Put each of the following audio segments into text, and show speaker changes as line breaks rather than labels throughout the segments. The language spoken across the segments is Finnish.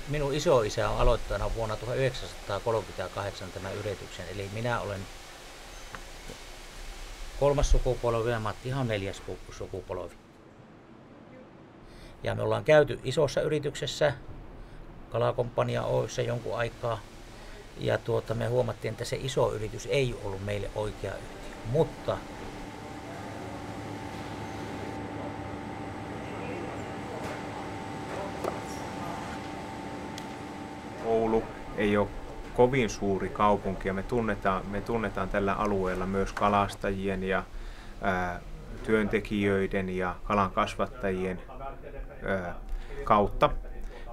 minun isoisä on aloittanut vuonna 1938 tämän yrityksen, eli minä olen kolmas sukupolvi ja Matti ihan neljäs sukupolvi. Ja me ollaan käyty isossa yrityksessä, Kalakomppania Oy:ssä jonkun aikaa. Ja me huomattiin, että se iso yritys ei ollut meille oikea yhtiö. Mutta
Oulu ei ole kovin suuri kaupunki ja me tunnetaan tällä alueella myös kalastajien ja työntekijöiden ja kalan kasvattajien kautta.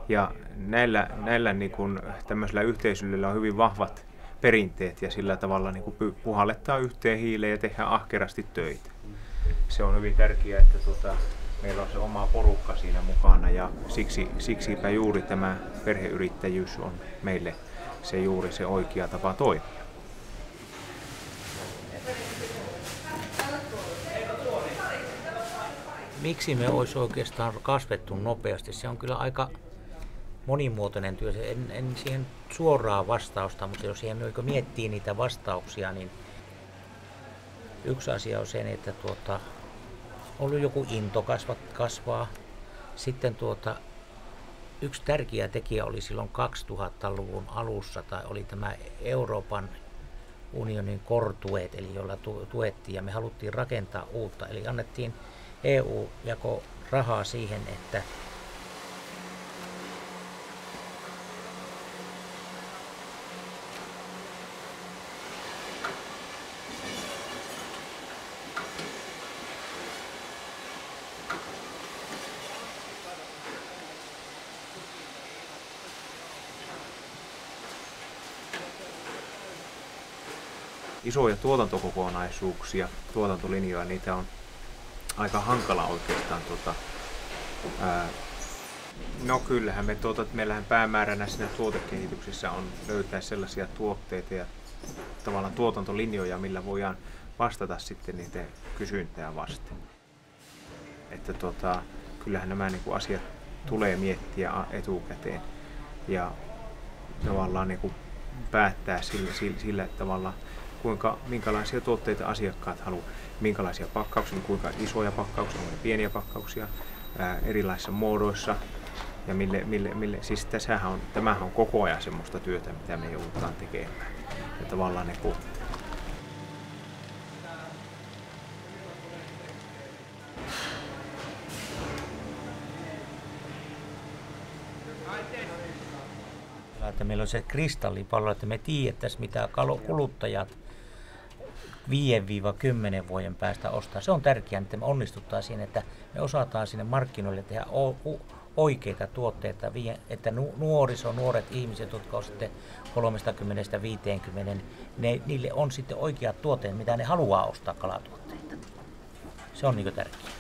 Ja näillä niin kuin, tämmöisellä yhteisöllä on hyvin vahvat perinteet ja sillä tavalla niin kuin puhalletaan yhteen hiileen ja tehdään ahkerasti töitä. Se on hyvin tärkeää, että meillä on se oma porukka siinä mukana ja siksipä juuri tämä perheyrittäjyys on meille juuri se oikea tapa toimia.
miksi me olisi oikeastaan kasvettu nopeasti? Se on kyllä aika monimuotoinen työ. En siihen suoraa vastausta, mutta jos siihen miettii niitä vastauksia, niin yksi asia on se, että on ollut joku into kasvaa. Sitten yksi tärkeä tekijä oli silloin 2000-luvun alussa, tai oli tämä Euroopan unionin kortuet, eli jolla tuettiin, ja me haluttiin rakentaa uutta. Eli annettiin EU-jako rahaa siihen, että
isoja tuotantokokonaisuuksia, tuotantolinjoja, niitä on aika hankala oikeastaan. No kyllähän meillähän päämääränä siinä tuotekehityksessä on löytää sellaisia tuotteita ja tavallaan tuotantolinjoja, millä voidaan vastata sitten niitä kysyntää vasten. Että kyllähän nämä niinku asiat tulee miettiä etukäteen ja tavallaan niinku päättää sillä tavalla, minkälaisia tuotteita asiakkaat haluaa, minkälaisia pakkauksia, kuinka isoja pakkauksia, pieniä pakkauksia, erilaisissa muodoissa. Ja siis tämähän on koko ajan semmoista työtä, mitä me joudutaan tekemään. Ja tavallaan
että meillä on se kristallipallo, että me tiedettäisiin, mitä kuluttajat 5-10 vuoden päästä ostaa. Se on tärkeää, että me onnistutaan siinä, että me osataan sinne markkinoille tehdä oikeita tuotteita, että nuoret ihmiset, jotka on sitten 30-50, niille on sitten oikeat tuotteet, mitä ne haluaa ostaa kalatuotteita. Se on niin tärkeää.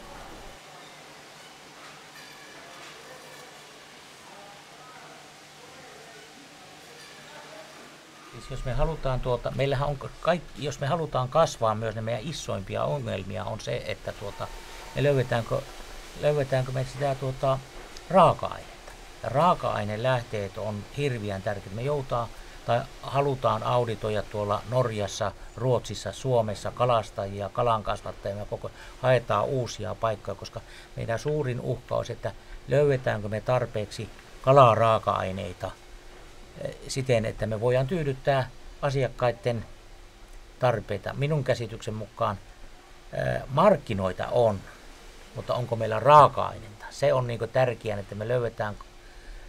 Jos me halutaan meillähän on jos me halutaan kasvaa myös, niin meidän isoimpia ongelmia on se, että me löydetäänkö me sitä raaka-ainetta. Ja raaka-ainelähteet on hirveän tärkeitä. Me halutaan auditoida tuolla Norjassa, Ruotsissa, Suomessa kalastajia, kalankasvattajia. Me haetaan uusia paikkoja, koska meidän suurin uhka on se, että löydetäänkö me tarpeeksi kalaraaka-aineita siten, että me voidaan tyydyttää asiakkaiden tarpeita. Minun käsityksen mukaan markkinoita on, mutta onko meillä raaka-aineita? Se on tärkeää, että me löydetään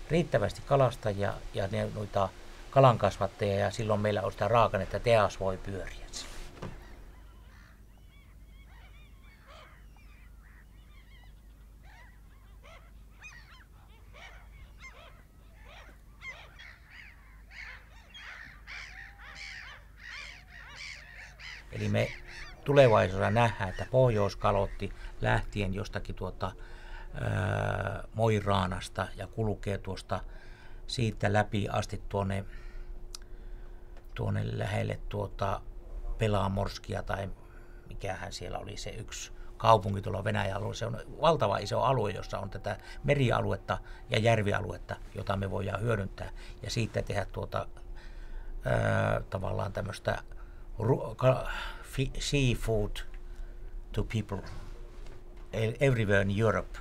riittävästi kalastajia ja noita kalankasvattajia, ja silloin meillä on sitä raaka-ainetta, tehas voi pyöriä. Eli me tulevaisuudessa nähdään, että Pohjoiskalotti lähtien jostakin Mo i Ranasta ja kulkee siitä läpi asti tuonne lähelle Pelamorskia tai mikähän siellä oli se yksi kaupunki tuolla Venäjän alueella. Se on valtava iso alue, jossa on tätä merialuetta ja järvialuetta, jota me voidaan hyödyntää ja siitä tehdä tavallaan tämmöistä seafood to people everywhere in Europe.